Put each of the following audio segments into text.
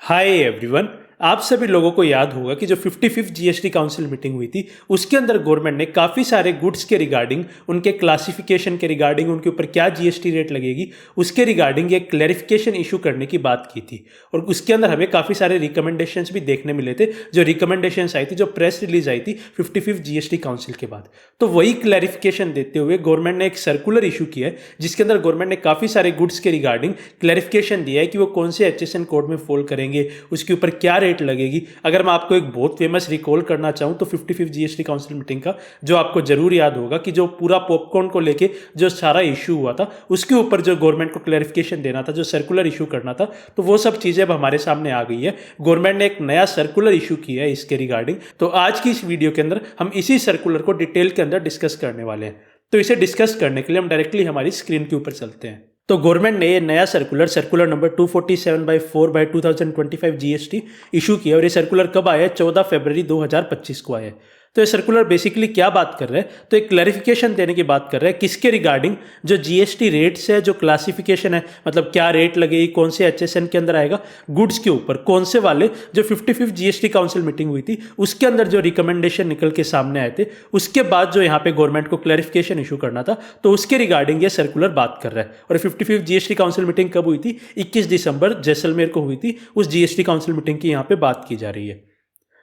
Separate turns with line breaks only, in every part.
Hi everyone. आप सभी लोगों को याद होगा कि जो 55th जीएसटी काउंसिल मीटिंग हुई थी उसके अंदर गवर्नमेंट ने काफ़ी सारे गुड्स के रिगार्डिंग, उनके क्लासिफिकेशन के रिगार्डिंग, उनके ऊपर क्या जीएसटी रेट लगेगी उसके रिगार्डिंग एक क्लैरिफिकेशन इशू करने की बात की थी। और उसके अंदर हमें काफ़ी सारे रिकमेंडेशंस भी देखने मिले थे, जो रिकमेंडेशंस आई थी, जो प्रेस रिलीज आई थी 55th जीएसटी काउंसिल के बाद। तो वही क्लैरिफिकेशन देते हुए गवर्नमेंट ने एक सर्कुलर इशू किया है जिसके अंदर गवर्नमेंट ने काफ़ी सारे गुड्स के रिगार्डिंग क्लैरिफिकेशन दिया है कि वो कौन से एचएसएन कोड में फॉल करेंगे, उसके ऊपर क्या रेट लगेगी। अगर मैं आपको एक बहुत फेमस रिकॉल करना चाहूँ तो 55th जीएसटी काउंसिल मीटिंग का जो आपको जरूर याद होगा कि जो पूरा पॉपकॉर्न को लेके जो सारा इशू हुआ था उसके ऊपर जो गवर्नमेंट को क्लैरिफिकेशन देना था, जो सर्कुलर इशू करना था, तो वो सब चीज़ें अब हमारे सामने आ गई है। गवर्नमेंट ने एक नया सर्कुलर इशू किया है इसके रिगार्डिंग। तो आज की इस वीडियो के अंदर हम इसी सर्कुलर को डिटेल के अंदर डिस्कस करने वाले हैं। तो इसे डिस्कस करने के लिए हम डायरेक्टली हमारी स्क्रीन के ऊपर चलते हैं। तो गवर्नमेंट ने ये नया सर्कुलर नंबर 247/4/2025 जीएसटी इशू किया। और ये सर्कुलर कब आया है? 14 फरवरी 2025 को आया है। तो ये सर्कुलर बेसिकली क्या बात कर रहा है? तो एक क्लैरिफिकेशन देने की बात कर रहा है। किसके रिगार्डिंग? जो जीएसटी रेट्स है, जो क्लासिफिकेशन है, मतलब क्या रेट लगेगी, कौन से एचएसएन के अंदर आएगा, गुड्स के ऊपर कौन से वाले, जो 55th जीएसटी काउंसिल मीटिंग हुई थी उसके अंदर जो रिकमेंडेशन निकल के सामने आए थे, उसके बाद जो यहाँ पे गवर्नमेंट को क्लैरिफिकेशन इशू करना था, तो उसके रिगार्डिंग ये सर्कुलर बात कर रहा है। और 55th जीएसटी काउंसिल मीटिंग कब हुई थी? 21 दिसंबर जैसलमेर को हुई थी। उस जीएसटी काउंसिल मीटिंग की यहाँ पे बात की जा रही है।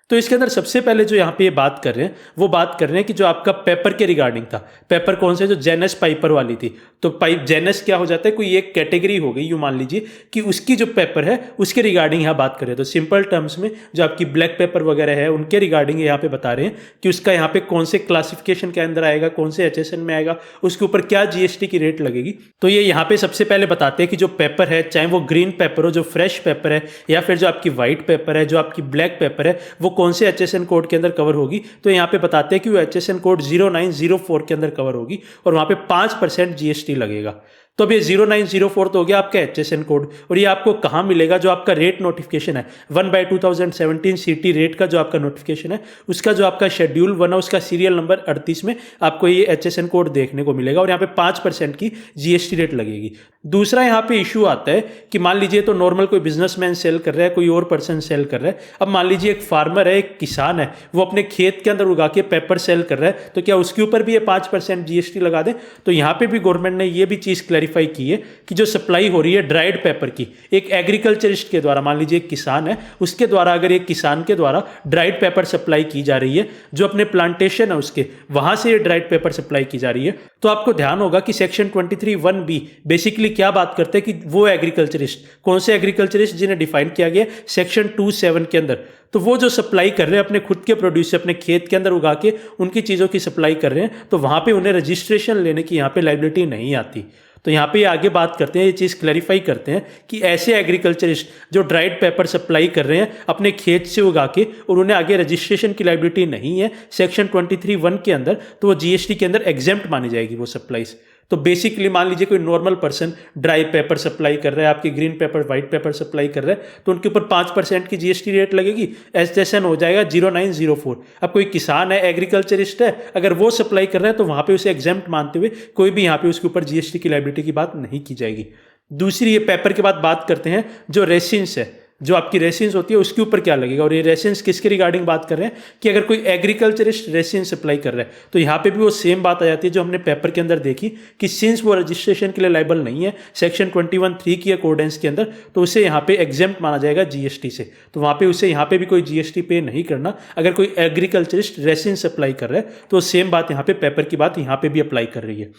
तो इसके अंदर सबसे पहले जो यहाँ पे ये बात कर रहे हैं वो बात कर रहे हैं कि जो आपका पेपर के रिगार्डिंग था, पेपर कौन से, जो जेनस पाइपर वाली थी। तो पाइप जेनस क्या हो जाता है? कोई एक कैटेगरी हो गई, यूँ मान लीजिए कि उसकी जो पेपर है उसके रिगार्डिंग यहाँ बात कर रहे हैं। तो सिंपल टर्म्स में जो आपकी ब्लैक पेपर वगैरह है उनके रिगार्डिंग यहाँ पे बता रहे हैं कि उसका यहाँ पे कौन से क्लासिफिकेशन के अंदर आएगा, कौन से एचएसएन में आएगा, उसके ऊपर क्या जीएसटी की रेट लगेगी। तो ये यहाँ पे सबसे पहले बताते हैं कि जो पेपर है, चाहे वो ग्रीन पेपर हो, जो फ्रेश पेपर है, या फिर जो आपकी व्हाइट पेपर है, जो आपकी ब्लैक पेपर है, वो कौन से एचएसएन कोड के अंदर कवर होगी। तो यहाँ पे बताते हैं कि वो एचएसएन कोड 0904 के अंदर कवर होगी और वहाँ पे 5% जीएसटी लगेगा। तो अब ये 0904 तो हो गया आपका एचएसएन कोड। और ये आपको कहाँ मिलेगा? जो आपका रेट नोटिफिकेशन है 1/2017 सीटी रेट का जो आपका नोटिफिकेशन है, उसका जो आपका शेड्यूल 1 है, उसका सीरियल नंबर 38 में आपको ये एचएसएन कोड देखने को मिलेगा। और यहाँ पे 5% की जीएसटी रेट लगेगी। दूसरा यहाँ पे इशू आता है कि मान लीजिए तो नॉर्मल कोई बिजनेसमैन सेल कर रहा है, कोई और पर्सन सेल कर रहा है। अब मान लीजिए एक फार्मर है, एक किसान है, वो अपने खेत के अंदर उगा के पेपर सेल कर रहा है, तो क्या उसके ऊपर भी ये 5% जीएसटी लगा दें? तो यहाँ पे भी गवर्नमेंट ने ये भी चीज़ क्लैरिफाई की है कि जो सप्लाई हो रही है ड्राइड पेपर की एक एग्रीकल्चरिस्ट के द्वारा, मान लीजिए एक किसान है, उसके द्वारा अगर एक किसान के द्वारा ड्राइड पेपर सप्लाई की जा रही है, जो अपने प्लांटेशन है उसके वहां से ये ड्राइड पेपर सप्लाई की जा रही है, तो आपको ध्यान होगा कि सेक्शन 23(1)(b बेसिकली क्या बात करते हैं कि वो एग्रीकल्चरिस्ट, कौन से एग्रीकल्चरिस्ट जिन्हें डिफाइन किया गया सेक्शन 27 के अंदर, तो वो जो सप्लाई कर रहे हैं अपने खुद के प्रोड्यूस से, अपने खेत के अंदर उगा के उनकी चीज़ों की सप्लाई कर रहे हैं, तो वहां पे उन्हें रजिस्ट्रेशन लेने की यहाँ पे लायबिलिटी नहीं आती। तो यहाँ पे आगे बात करते हैं, ये चीज़ क्लैरिफाई करते हैं कि ऐसे एग्रीकल्चरिस्ट जो ड्राइड पेपर सप्लाई कर रहे हैं अपने खेत से उगा के और उन्हें आगे रजिस्ट्रेशन की लायबिलिटी नहीं है सेक्शन 23(1) के अंदर, तो वो जीएसटी के अंदर एग्जेम्प्ट मानी जाएगी वो सप्लाईज। तो बेसिकली मान लीजिए कोई normal person dry paper supply कर रहा है, आपकी green pepper, white paper supply कर रहा है, तो उनके ऊपर 5% की जीएसटी रेट लगेगी। एचएसएन हो जाएगा 0904। अब कोई किसान है, एग्रीकल्चरिस्ट है, अगर वो सप्लाई कर रहा है तो वहां पे उसे एग्जेम्प्ट मानते हुए कोई भी यहाँ पे उसके ऊपर जीएसटी की लायबिलिटी की बात नहीं की जाएगी। दूसरी, ये पेपर के बाद बात करते हैं जो रेसिन्स है, जो आपकी रेसिन्स होती है उसके ऊपर क्या लगेगा। और ये रेसिन्स किसके रिगार्डिंग बात कर रहे हैं कि अगर कोई एग्रीकल्चरिस्ट रेसिन सप्लाई कर रहा है, तो यहाँ पे भी वो सेम बात आ जाती है जो हमने पेपर के अंदर देखी कि सिंस वो रजिस्ट्रेशन के लिए लायबल नहीं है सेक्शन 21(3) की अकॉर्डेंस के अंदर, तो उसे यहाँ पे एग्जेम्प्ट माना जाएगा जीएसटी से। तो वहाँ पे उसे यहाँ पे भी कोई जीएसटी पे नहीं करना अगर कोई एग्रीकल्चरिस्ट रेसिन सप्लाई कर रहा है, तो सेम बात यहाँ पे पेपर की बात यहाँ पे भी अप्लाई कर रही है।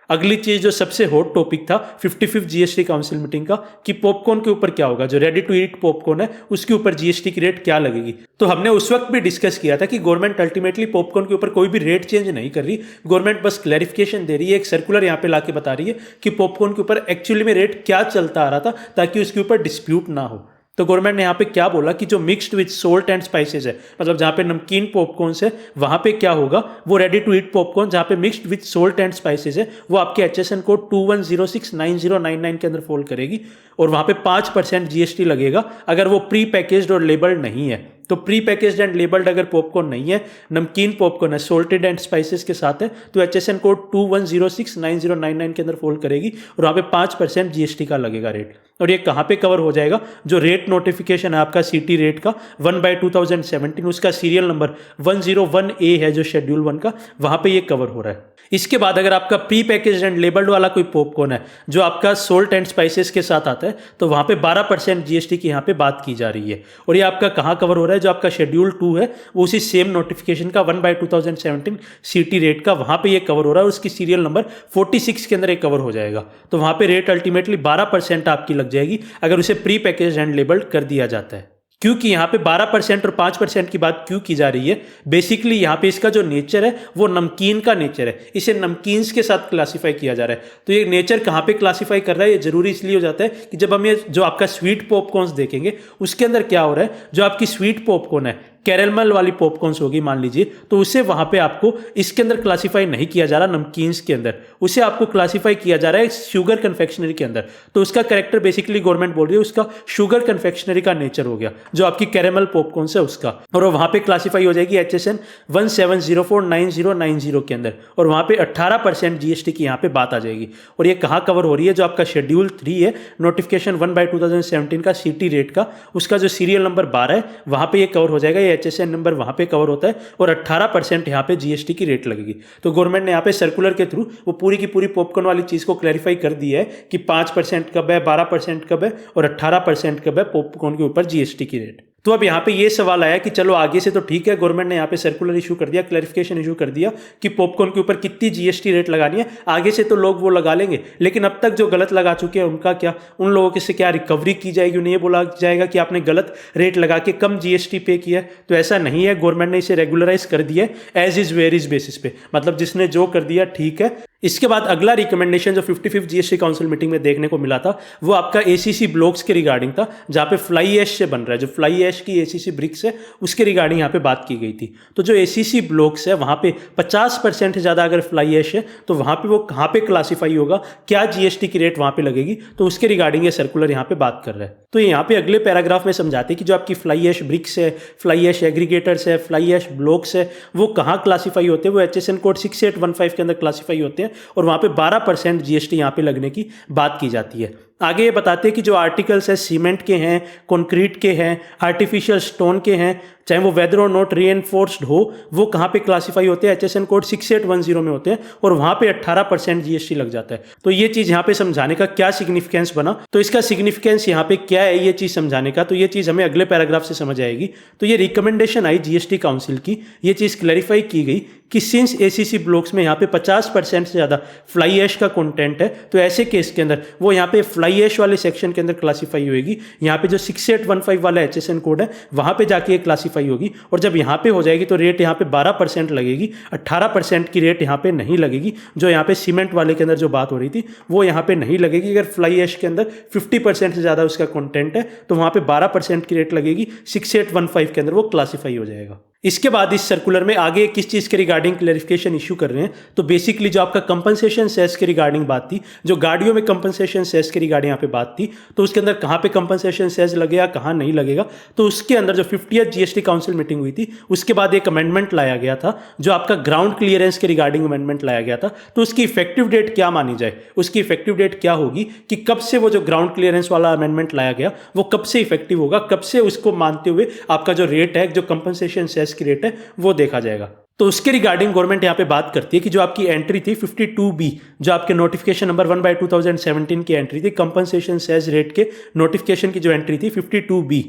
अगली चीज जो सबसे हॉट टॉपिक था 55th जीएसटी काउंसिल मीटिंग का कि पॉपकॉर्न के ऊपर क्या होगा, जो रेडी टू ईट पॉपकॉर्न है उसके ऊपर जीएसटी की रेट क्या लगेगी। तो हमने उस वक्त भी डिस्कस किया था कि गवर्नमेंट अल्टीमेटली पॉपकॉर्न के ऊपर कोई भी रेट चेंज नहीं कर रही, गवर्नमेंट बस क्लैरिफिकेशन दे रही है, एक सर्कुलर यहाँ पे लाके बता रही है कि पॉपकॉर्न के ऊपर एक्चुअली में रेट क्या चलता आ रहा था ताकि उसके ऊपर डिस्प्यूट ना हो। तो गवर्नमेंट ने यहाँ पे क्या बोला कि जो mixed with salt and spices है, मतलब जहाँ पे नमकीन पॉपकॉर्न्स है वहाँ पे क्या होगा, वो रेडी टू ईट पॉपकॉर्न जहाँ पे mixed with salt and spices है वो आपके एचएसएन कोड 21069099 के अंदर फॉल करेगी। और वहाँ पे 5% जीएसटी लगेगा अगर वो प्री पैकेज्ड और लेबल्ड नहीं है। तो प्री पैकेज्ड एंड लेबल्ड अगर पॉपकॉर्न नहीं है, नमकीन पॉपकॉर्न है, सोल्टेड एंड स्पाइसेस के साथ है, तो HSN कोड 21069099 के अंदर फोल्ड करेगी और वहाँ पे 5% GST का लगेगा रेट। और ये कहाँ पे कवर हो जाएगा? जो रेट नोटिफिकेशन है आपका CT रेट का 1/2017, उसका सीरियल नंबर 101A है जो शेड्यूल 1 का, वहाँ पे ये कवर हो रहा है। इसके बाद अगर आपका प्री पैकेज्ड एंड लेबल्ड वाला कोई पॉपकॉर्न है जो आपका सोल्ट एंड स्पाइसेस के साथ आता है, तो वहाँ पे 12% GST की यहाँ पे बात की जा रही है। और ये आपका कहाँ कवर हो रहा है? जो आपका शेड्यूल 2 है वो उसी सेम नोटिफिकेशन का 1/2017 CT रेट का, वहाँ पे ये कवर हो रहा है। उसकी सीरियल नंबर 46 के अंदर ये कवर हो जाएगा। तो वहाँ पे रेट अल्टीमेटली 12% आपकी लग जाएगी अगर उसे प्री पैकेज्ड एंड लेबल्ड कर दिया जाता है। क्योंकि यहाँ पे 12% और 5% की बात क्यों की जा रही है? बेसिकली यहाँ पे इसका जो नेचर है वो नमकीन का नेचर है, इसे नमकीन्स के साथ क्लासीफाई किया जा रहा है। तो ये नेचर कहाँ पे क्लासीफाई कर रहा है, ये जरूरी इसलिए हो जाता है कि जब हम ये जो आपका स्वीट पॉपकॉर्न्स देखेंगे उसके अंदर क्या हो रहा है, जो आपकी स्वीट पॉपकॉर्न है, कैरमल वाली पॉपकॉर्न्स होगी मान लीजिए, तो उसे वहाँ पे आपको इसके अंदर क्लासीफाई नहीं किया जा रहा नमकीन्स के अंदर, उसे आपको क्लासीफाई किया जा रहा है शुगर कन्फेक्शनरी के अंदर। तो उसका कैरेक्टर बेसिकली गवर्नमेंट बोल रही है उसका शुगर कन्फेक्शनरी का नेचर हो गया, जो आपकी कैरमल पॉपकॉर्न्स है उसका, और वहाँ पे क्लासीफाई हो जाएगी HSN 17049090 के अंदर, और वहाँ पे 18% GST की यहाँ पे बात आ जाएगी। और ये कहाँ कवर हो रही है? जो आपका शेड्यूल 3 है नोटिफिकेशन 1/2017 का CT रेट का, उसका जो सीरियल नंबर 12 है वहाँ पे ये कवर हो जाएगा। HSN नंबर वहाँ पे कवर होता है और 18% यहाँ पे GST की रेट लगेगी। तो गवर्नमेंट ने यहाँ पे सर्कुलर के थ्रू वो पूरी की पूरी पॉपकॉर्न वाली चीज़ को क्लैरिफाई कर दिया है कि 5% कब है, 12% कब है और 18% कब है पॉपकॉर्न के ऊपर GST की रेट। तो अब यहाँ पे ये सवाल आया कि चलो आगे से तो ठीक है, गवर्नमेंट ने यहाँ पे सर्कुलर इशू कर दिया, क्लैरिफिकेशन इशू कर दिया कि पॉपकॉर्न के ऊपर कितनी GST रेट लगानी है, आगे से तो लोग वो लगा लेंगे। लेकिन अब तक जो गलत लगा चुके हैं उनका क्या, उन लोगों के से क्या रिकवरी की जाएगी? उन्हें ये बोला जाएगा कि आपने गलत रेट लगा के कम GST पे किया है? तो ऐसा नहीं है, गवर्नमेंट ने इसे रेगुलराइज कर दिया है as is where is basis पे, मतलब जिसने जो कर दिया ठीक है। इसके बाद अगला रिकमेंडेशन जो 55th GST काउंसिल मीटिंग में देखने को मिला था वो आपका ACC ब्लॉक्स के रिगार्डिंग था, जहाँ पे फ्लाई ऐश से बन रहा है, जो फ्लाई ऐश की ACC ब्रिक्स है उसके रिगार्डिंग यहाँ पे बात की गई थी। तो जो ACC ब्लॉक्स है वहाँ पे 50% से ज़्यादा अगर फ्लाई ऐश है तो वहाँ पे वो कहाँ पे क्लासीफाई होगा, क्या GST की रेट वहाँ पे लगेगी, तो उसके रिगार्डिंग ये सर्कुलर यहाँ पे बात कर रहा है। तो यहाँ पे अगले पैराग्राफ में समझाते हैं कि जो आपकी फ्लाई ऐश ब्रिक्स है, फ्लाई ऐश एग्रीगेटर्स है, फ्लाई ऐश ब्लॉक्स है, वो कहाँ क्लासीफाई होते हैं? वो HSN कोड 6815 के अंदर क्लासीफाई होते हैं और वहाँ पे 12% GST यहाँ पे लगने की बात की जाती है। आगे ये बताते हैं कि जो आर्टिकल्स है सीमेंट के हैं, कंक्रीट के हैं, आर्टिफिशियल स्टोन के हैं, चाहे वो वेदर और नॉट रीएनफोर्स्ड हो, वो कहाँ पे क्लासीफाई होते हैं? HSN कोड 6810 में होते हैं और वहाँ पे 18% GST लग जाता है। तो ये चीज़ यहाँ पे समझाने का क्या सिग्निफिकेंस बना, तो इसका सिग्निफिकेंस यहाँ पे क्या है ये चीज़ समझाने का, तो ये चीज़ हमें अगले पैराग्राफ से समझ आएगी। तो ये रिकमेंडेशन आई GST काउंसिल की, ये चीज़ क्लैरिफाई की गई कि सिंस ACC ब्लॉक्स में यहाँ पे 50% से ज़्यादा फ्लाई ऐश का कंटेंट है, तो ऐसे केस के अंदर वो यहाँ पे फ्लाई ऐश वाले सेक्शन के अंदर क्लासीफाई होगी। यहाँ पे जो 6815 वाला HSN कोड है वहाँ पे जाके ये क्लासीफाई होगी, और जब यहाँ पे हो जाएगी तो रेट यहाँ पे 12% लगेगी, 18% की रेट यहाँ पे नहीं लगेगी। जो यहाँ पे सीमेंट वाले के अंदर जो बात हो रही थी वो यहाँ पे नहीं लगेगी। अगर फ्लाई ऐश के अंदर 50% से ज़्यादा उसका कंटेंट है तो वहाँ पे 12% की रेट लगेगी, 6815 के अंदर वो क्लासीफाई हो जाएगा। इसके बाद इस सर्कुलर में आगे किस चीज़ के रिगार्डिंग क्लैरिफिकेशन इशू कर रहे हैं, तो बेसिकली जो आपका कंपनसेशन सेस के रिगार्डिंग बात थी, जो गाड़ियों में कंपनसेशन सेस के रिगार्डिंग यहाँ पे बात थी, तो उसके अंदर कहाँ पे कंपनसेशन सेस लगेगा, कहाँ नहीं लगेगा, तो उसके अंदर जो 50th GST काउंसिल मीटिंग हुई थी उसके बाद एक अमेंडमेंट लाया गया था, जो आपका ग्राउंड क्लियरेंस के रिगार्डिंग अमेंडमेंट लाया गया था। तो उसकी इफेक्टिव डेट क्या मानी जाए, उसकी इफेक्टिव डेट क्या होगी कि कब से वो जो ग्राउंड क्लियरेंस वाला अमेंडमेंट लाया गया वो कब से इफेक्टिव होगा, कब से उसको मानते हुए आपका जो रेट है, जो कंपनसेशन सेस की रेट है वो देखा जाएगा। तो उसके रिगार्डिंग गवर्नमेंट यहाँ पे बात करती है कि जो आपकी एंट्री थी 52B, जो आपके नोटिफिकेशन नंबर 1/2017 की एंट्री थी, कंपनसेशन सेस रेट के नोटिफिकेशन की जो एंट्री थी 52B,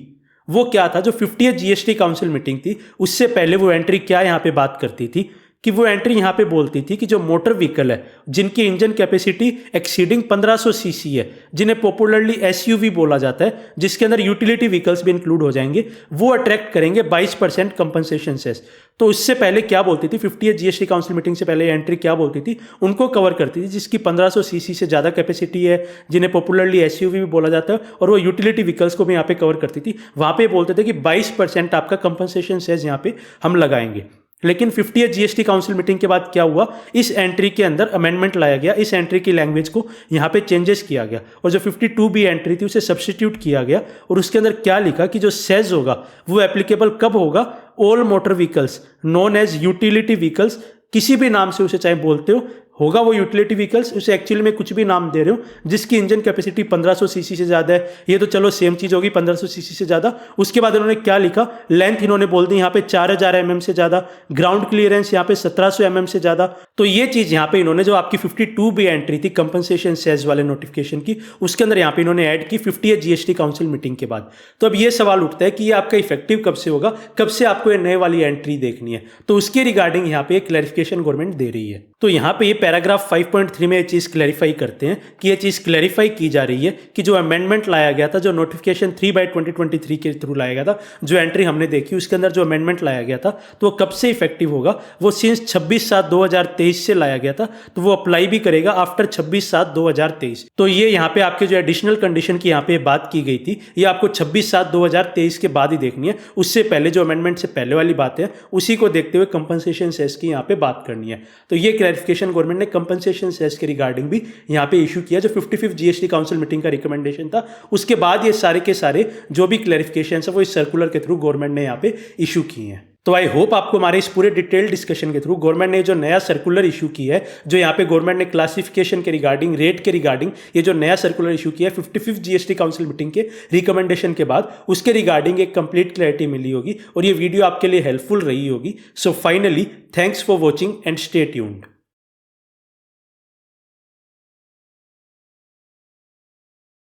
वो क्या था? जो 50th GST काउंसिल मीटिंग थी उससे पहले वो एंट्री क्या यहाँ पे बात करती थी कि वो एंट्री यहाँ पे बोलती थी कि जो मोटर व्हीकल है जिनकी इंजन कैपेसिटी एक्सीडिंग 1500 सीसी है, जिन्हें पॉपुलरली SUV बोला जाता है, जिसके अंदर यूटिलिटी व्हीकल्स भी इंक्लूड हो जाएंगे, वो अट्रैक्ट करेंगे 22% कंपनसेशन सेस। तो उससे पहले क्या बोलती थी 50th GST काउंसिल मीटिंग से पहले एंट्री क्या बोलती थी? उनको कवर करती थी जिसकी 1500 सीसी से ज़्यादा कैपेसिटी है, जिन्हें पॉपुलरली SUV भी बोला जाता है, और वो यूटिलिटी व्हीकल्स को भी यहाँ पे कवर करती थी। वहाँ पे बोलते थे कि 22% आपका कंपनसेशन सेस यहाँ पे हम लगाएंगे। लेकिन 50th जीएसटी काउंसिल मीटिंग के बाद क्या हुआ, इस एंट्री के अंदर अमेंडमेंट लाया गया, इस एंट्री की लैंग्वेज को यहाँ पे चेंजेस किया गया और जो 52B एंट्री थी उसे सब्सटीट्यूट किया गया और उसके अंदर क्या लिखा कि जो सेज होगा वो एप्लीकेबल कब होगा, all motor vehicles known as utility vehicles, किसी भी नाम से उसे चाहे बोलते हो, होगा वो यूटिलिटी व्हीकल्स, उसे एक्चुअली में कुछ भी नाम दे रहे हो, जिसकी इंजन कैपेसिटी 1500 सीसी से ज़्यादा है, ये तो चलो सेम चीज़ होगी 1500 सीसी से ज़्यादा। उसके बाद इन्होंने क्या लिखा, लेंथ इन्होंने बोल दी यहाँ पे 4000 mm से ज़्यादा, ग्राउंड क्लियरेंस यहाँ पे 1700 mm से ज़्यादा। तो ये चीज़ यहाँ पे इन्होंने जो आपकी 52B एंट्री थी कंपनसेशन सेज वाले नोटिफिकेशन की, उसके अंदर यहाँ पे इन्होंने ऐड की 50th जीएसटी काउंसिल मीटिंग के बाद। तो अब ये सवाल उठता है कि ये आपका इफेक्टिव कब से होगा, कब से आपको ये नए वाली एंट्री देखनी है, तो उसके रिगार्डिंग यहाँ पे क्लैरिफिकेशन गवर्नमेंट दे रही है। तो यहाँ पे ये पैराग्राफ 5.3 में ये चीज़ क्लैरिफाई करते हैं कि ये चीज़ क्लैरिफाई की जा रही है कि जो अमेंडमेंट लाया गया था, जो नोटिफिकेशन 3/2023 के थ्रू लाया गया था, जो एंट्री हमने देखी उसके अंदर जो अमेंडमेंट लाया गया था, तो वो कब से इफेक्टिव होगा, वो सिंस 26/7/2023 से लाया गया था, तो वो अप्लाई भी करेगा आफ्टर 26/7/2023। तो ये यहाँ पे आपके जो एडिशनल कंडीशन की यहाँ पे बात की गई थी, ये आपको 26/7/2023 के बाद ही देखनी है, उससे पहले जो अमेंडमेंट से पहले वाली बात है उसी को देखते हुए कंपनसेशन सेस की यहाँ पे बात करनी है। तो ये क्लैरिफिकेशन गवर्नमेंट ने कंपनसेशन सेस के रिगार्डिंग भी यहाँ पे इशू किया, जो 55th जीएसटी काउंसिल मीटिंग का रिकमेंडेशन था। उसके बाद ये सारे के सारे जो भी क्लैरिफिकेशन है वो इस सर्कुलर के थ्रू गवर्नमेंट ने यहाँ पे इशू किए हैं। तो आई होप आपको हमारे इस पूरे डिटेल डिस्कशन के थ्रू गवर्नमेंट ने जो नया सर्कुलर इशू किया है, जो यहाँ पे गवर्नमेंट ने क्लासिफिकेशन के रिगार्डिंग, रेट के रिगार्डिंग ये जो नया सर्कुलर इशू किया है 55th जीएसटी काउंसिल मीटिंग के रिकमेंडेशन के बाद, उसके रिगार्डिंग एक कंप्लीट क्लैरिटी मिली होगी और ये वीडियो आपके लिए हेल्पफुल रही होगी। So finally thanks for watching and stay tuned.